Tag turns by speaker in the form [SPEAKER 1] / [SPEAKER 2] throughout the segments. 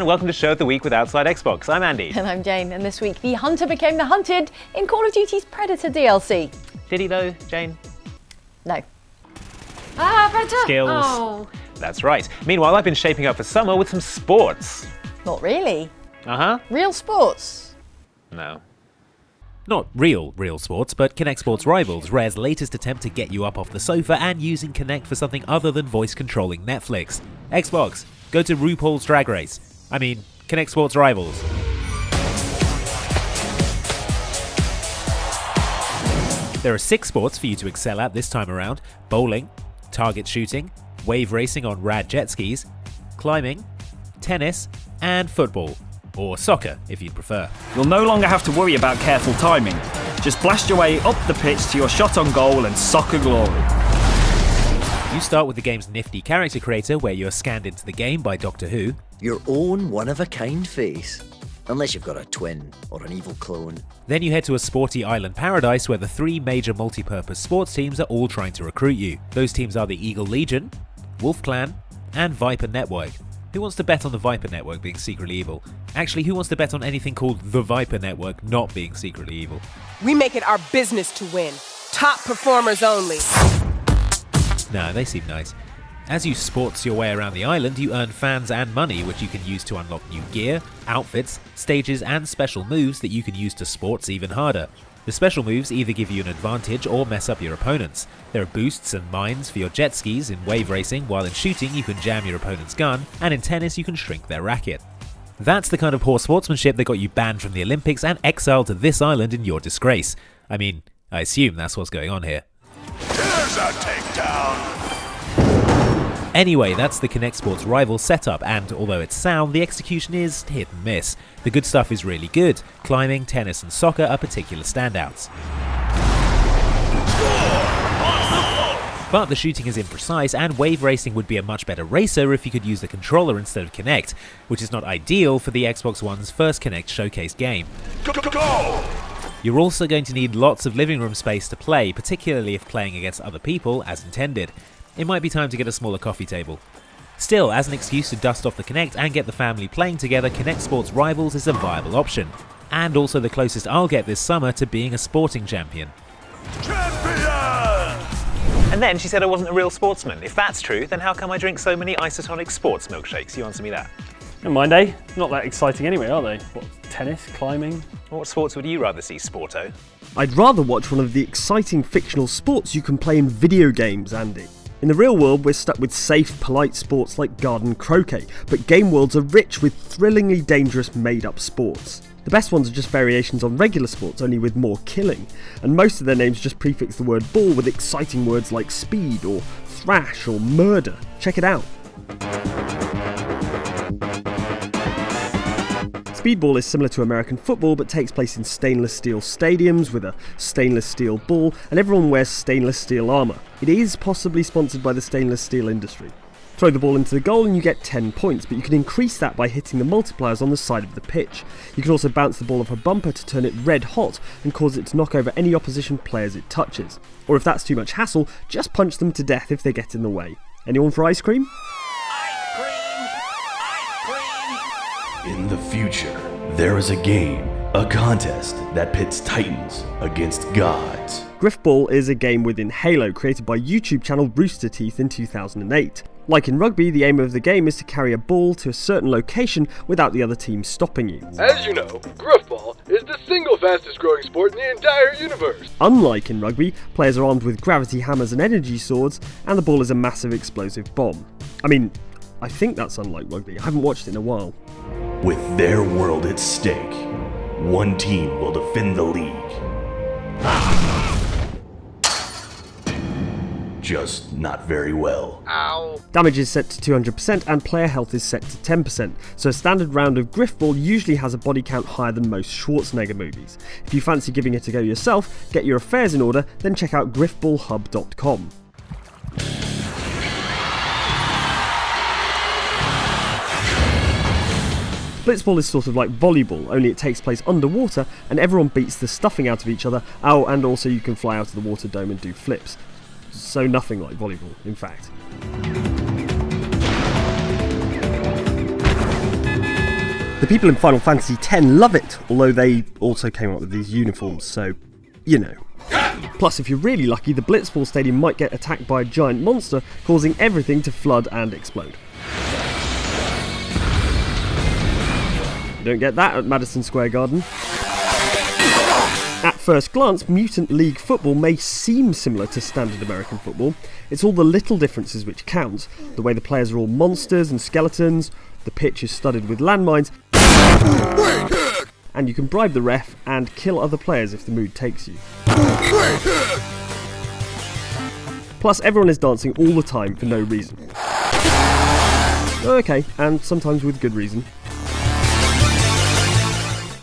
[SPEAKER 1] and welcome to Show of the Week with Outside Xbox. I'm Andy.
[SPEAKER 2] And I'm Jane, and this week the hunter became the hunted in Call of Duty's Predator DLC.
[SPEAKER 1] Did he though, Jane?
[SPEAKER 2] No.
[SPEAKER 3] Predator!
[SPEAKER 1] Skills.
[SPEAKER 3] Oh.
[SPEAKER 1] That's right. Meanwhile, I've been shaping up for summer with some sports.
[SPEAKER 2] Not really.
[SPEAKER 1] Uh-huh.
[SPEAKER 2] Real sports.
[SPEAKER 1] No.
[SPEAKER 4] Not real sports, but Kinect Sports Rivals, Rare's latest attempt to get you up off the sofa and using Kinect for something other than voice-controlling Netflix. Xbox, go to RuPaul's Drag Race. Kinect Sports Rivals. There are 6 sports for you to excel at this time around: bowling, target shooting, wave racing on rad jet skis, climbing, tennis, and football. Or soccer, if you'd prefer.
[SPEAKER 5] You'll no longer have to worry about careful timing. Just blast your way up the pitch to your shot on goal and soccer glory.
[SPEAKER 4] You start with the game's nifty character creator, where you're scanned into the game by Doctor Who.
[SPEAKER 6] Your own one-of-a-kind face. Unless you've got a twin or an evil clone.
[SPEAKER 4] Then you head to a sporty island paradise where the 3 major multi-purpose sports teams are all trying to recruit you. Those teams are the Eagle Legion, Wolf Clan, and Viper Network. Who wants to bet on the Viper Network being secretly evil? Actually, who wants to bet on anything called the Viper Network not being secretly evil?
[SPEAKER 7] We make it our business to win. Top performers only.
[SPEAKER 4] Nah, they seem nice. As you sports your way around the island, you earn fans and money, which you can use to unlock new gear, outfits, stages, and special moves that you can use to sports even harder. The special moves either give you an advantage or mess up your opponents. There are boosts and mines for your jet skis in wave racing, while in shooting you can jam your opponent's gun, and in tennis you can shrink their racket. That's the kind of poor sportsmanship that got you banned from the Olympics and exiled to this island in your disgrace. I assume that's what's going on here.
[SPEAKER 8] There's a takedown!
[SPEAKER 4] Anyway, that's the Kinect Sports Rivals setup, and although it's sound, the execution is hit and miss. The good stuff is really good. Climbing, tennis and soccer are particular standouts. But the shooting is imprecise, and wave racing would be a much better racer if you could use the controller instead of Kinect, which is not ideal for the Xbox One's first Kinect showcase game.
[SPEAKER 8] Go!
[SPEAKER 4] You're also going to need lots of living room space to play, particularly if playing against other people as intended. It might be time to get a smaller coffee table. Still, as an excuse to dust off the Kinect and get the family playing together, Kinect Sports Rivals is a viable option. And also the closest I'll get this summer to being a sporting champion.
[SPEAKER 8] Champion!
[SPEAKER 1] And then she said I wasn't a real sportsman. If that's true, then how come I drink so many isotonic sports milkshakes? You answer me that.
[SPEAKER 9] Never mind, eh? Not that exciting anyway, are they? What, tennis, climbing?
[SPEAKER 1] What sports would you rather see, Sporto?
[SPEAKER 10] I'd rather watch one of the exciting fictional sports you can play in video games, Andy. In the real world, we're stuck with safe, polite sports like garden croquet, but game worlds are rich with thrillingly dangerous made-up sports. The best ones are just variations on regular sports, only with more killing, and most of their names just prefix the word ball with exciting words like speed, or thrash, or murder. Check it out. Speedball is similar to American football but takes place in stainless steel stadiums with a stainless steel ball, and everyone wears stainless steel armour. It is possibly sponsored by the stainless steel industry. Throw the ball into the goal and you get 10 points, but you can increase that by hitting the multipliers on the side of the pitch. You can also bounce the ball off a bumper to turn it red hot and cause it to knock over any opposition players it touches. Or if that's too much hassle, just punch them to death if they get in the way. Anyone for ice cream?
[SPEAKER 8] In the future, there is a game, a contest that pits titans against gods.
[SPEAKER 10] Griffball is a game within Halo created by YouTube channel Rooster Teeth in 2008. Like in rugby, the aim of the game is to carry a ball to a certain location without the other team stopping you.
[SPEAKER 11] As you know, Griffball is the single fastest growing sport in the entire universe.
[SPEAKER 10] Unlike in rugby, players are armed with gravity hammers and energy swords, and the ball is a massive explosive bomb. I think that's unlike rugby. I haven't watched it in a while.
[SPEAKER 8] With their world at stake, one team will defend the league. Just not very well.
[SPEAKER 11] Ow.
[SPEAKER 10] Damage is set to 200% and player health is set to 10%, so a standard round of Griffball usually has a body count higher than most Schwarzenegger movies. If you fancy giving it a go yourself, get your affairs in order, then check out griffballhub.com. Blitzball is sort of like volleyball, only it takes place underwater and everyone beats the stuffing out of each other. Oh, and also you can fly out of the water dome and do flips. So nothing like volleyball, in fact. The people in Final Fantasy X love it, although they also came up with these uniforms, so, you know. Plus, if you're really lucky, the Blitzball Stadium might get attacked by a giant monster, causing everything to flood and explode. You don't get that at Madison Square Garden. At first glance, Mutant League football may seem similar to standard American football. It's all the little differences which count. The way the players are all monsters and skeletons, the pitch is studded with landmines, and you can bribe the ref and kill other players if the mood takes you. Plus, everyone is dancing all the time for no reason. Okay, and sometimes with good reason.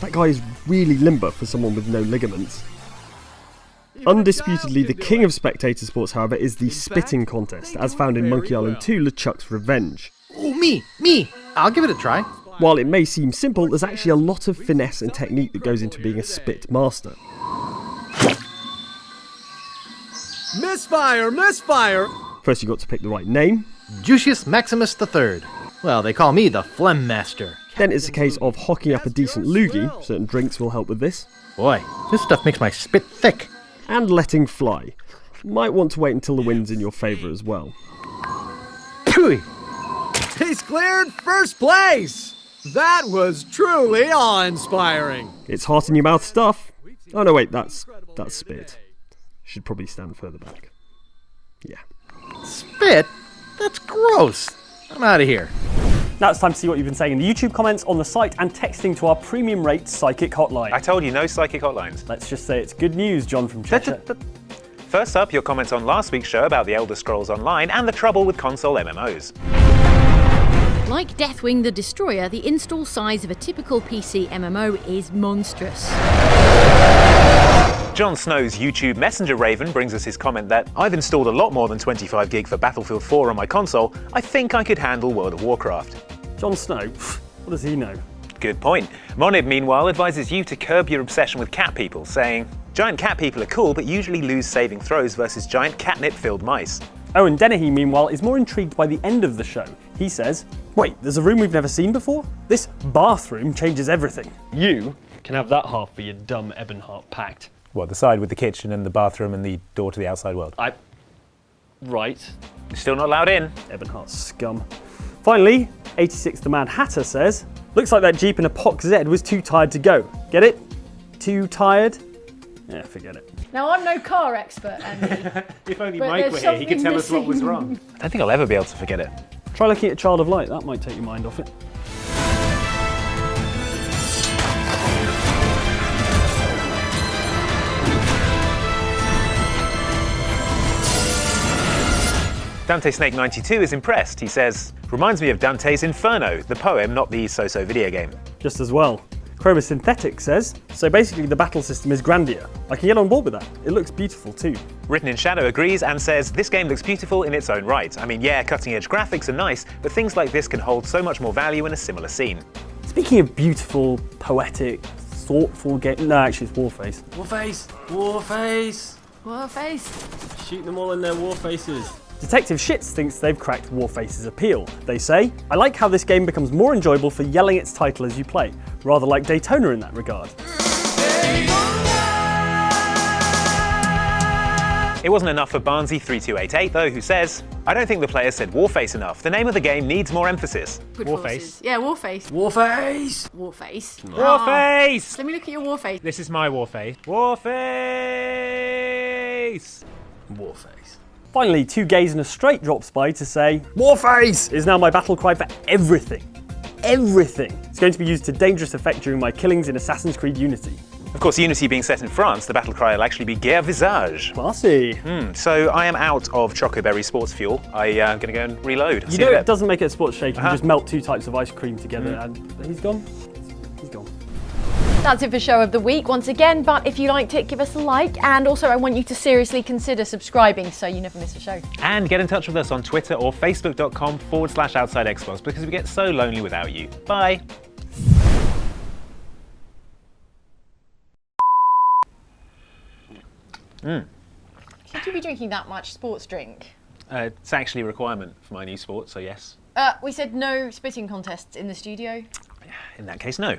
[SPEAKER 10] That guy is really limber for someone with no ligaments. Undisputedly, the king of spectator sports, however, is the spitting contest, as found in Monkey Island 2 LeChuck's Revenge.
[SPEAKER 12] Oh, me! I'll give it a try.
[SPEAKER 10] While it may seem simple, there's actually a lot of finesse and technique that goes into being a spit master.
[SPEAKER 12] Misfire! Misfire!
[SPEAKER 10] First you got to pick the right name.
[SPEAKER 12] Jucius Maximus III. Well, they call me the Phlegm Master.
[SPEAKER 10] Then it's a case of hocking up a decent loogie. Certain drinks will help with this.
[SPEAKER 12] Boy, this stuff makes my spit thick.
[SPEAKER 10] And letting fly. Might want to wait until the wind's in your favour as well.
[SPEAKER 12] Pooey! He's cleared first place! That was truly awe-inspiring.
[SPEAKER 10] It's heart in your mouth stuff. Oh no, wait, that's spit. Should probably stand further back. Yeah.
[SPEAKER 12] Spit? That's gross. I'm out of here.
[SPEAKER 9] Now it's time to see what you've been saying in the YouTube comments, on the site, and texting to our premium rate psychic hotline.
[SPEAKER 1] I told you, no psychic hotlines.
[SPEAKER 9] Let's just say it's good news, John from Cheshire.
[SPEAKER 1] First up, your comments on last week's show about the Elder Scrolls Online and the trouble with console MMOs.
[SPEAKER 3] Like Deathwing the Destroyer, the install size of a typical PC MMO is monstrous.
[SPEAKER 1] Jon Snow's YouTube Messenger Raven brings us his comment that I've installed a lot more than 25 gig for Battlefield 4 on my console. I think I could handle World of Warcraft.
[SPEAKER 9] Jon Snow? What does he know?
[SPEAKER 1] Good point. Monib, meanwhile, advises you to curb your obsession with cat people, saying, giant cat people are cool, but usually lose saving throws versus giant catnip-filled mice.
[SPEAKER 9] Owen Dennehy, meanwhile, is more intrigued by the end of the show. He says, wait, there's a room we've never seen before? This bathroom changes everything.
[SPEAKER 13] You can have that half for your dumb Ebonheart pact.
[SPEAKER 1] What, the side with the kitchen and the bathroom and the door to the outside world?
[SPEAKER 13] Right.
[SPEAKER 1] You're still not allowed in.
[SPEAKER 9] Ebonheart scum. Finally, 86 the Mad Hatter says, looks like that Jeep in a POC Z was too tired to go. Get it? Too tired? Yeah, forget it.
[SPEAKER 2] Now, I'm no car expert, Andy.
[SPEAKER 1] If only
[SPEAKER 2] but
[SPEAKER 1] Mike were here, he could tell us what was
[SPEAKER 2] missing.
[SPEAKER 1] wrong. I don't think I'll ever be able to forget it.
[SPEAKER 9] Try looking at Child of Light, that might take your mind off it.
[SPEAKER 1] Dante Snake 92 is impressed. He says, reminds me of Dante's Inferno, the poem, not the so-so video game.
[SPEAKER 9] Just as well. Chromosynthetic says, so basically the battle system is grandeur. I can get on board with that. It looks beautiful too.
[SPEAKER 1] Written in Shadow agrees and says, this game looks beautiful in its own right. I mean, yeah, cutting-edge graphics are nice, but things like this can hold so much more value in a similar scene.
[SPEAKER 9] Speaking of beautiful, poetic, thoughtful game... No, actually it's Warface.
[SPEAKER 13] Warface! Warface!
[SPEAKER 3] Warface.
[SPEAKER 13] Shoot them all in their war faces.
[SPEAKER 9] Detective Shits thinks they've cracked Warface's appeal. They say, I like how this game becomes more enjoyable for yelling its title as you play, rather like Daytona in that regard.
[SPEAKER 1] It wasn't enough for Barnsey3288 though, who says, I don't think the players said Warface enough. The name of the game needs more emphasis.
[SPEAKER 3] Good
[SPEAKER 1] Warface.
[SPEAKER 3] forces. Yeah, Warface.
[SPEAKER 13] Warface!
[SPEAKER 3] Warface.
[SPEAKER 1] Warface!
[SPEAKER 3] Let me look at your Warface.
[SPEAKER 1] This is my Warface. Warface!
[SPEAKER 9] Warface. Finally, Two Gays and a Straight drops by to say, Warface is now my battle cry for everything. Everything. It's going to be used to dangerous effect during my killings in Assassin's Creed Unity.
[SPEAKER 1] Of course, Unity being set in France, the battle cry will actually be Guerre Visage.
[SPEAKER 9] Classy.
[SPEAKER 1] So I am out of Chocoberry Sports Fuel. I'm going to go and reload.
[SPEAKER 9] You know it doesn't make it a sports shake. You can just melt two types of ice cream together and he's gone. He's gone.
[SPEAKER 2] That's it for Show of the Week once again, but if you liked it, give us a like, and also I want you to seriously consider subscribing so you never miss a show.
[SPEAKER 1] And get in touch with us on Twitter or Facebook.com/outsidexbox because we get so lonely without you. Bye.
[SPEAKER 2] Should you be drinking that much sports drink?
[SPEAKER 1] It's actually a requirement for my new sport, so yes.
[SPEAKER 2] We said no spitting contests in the studio.
[SPEAKER 1] In that case, no.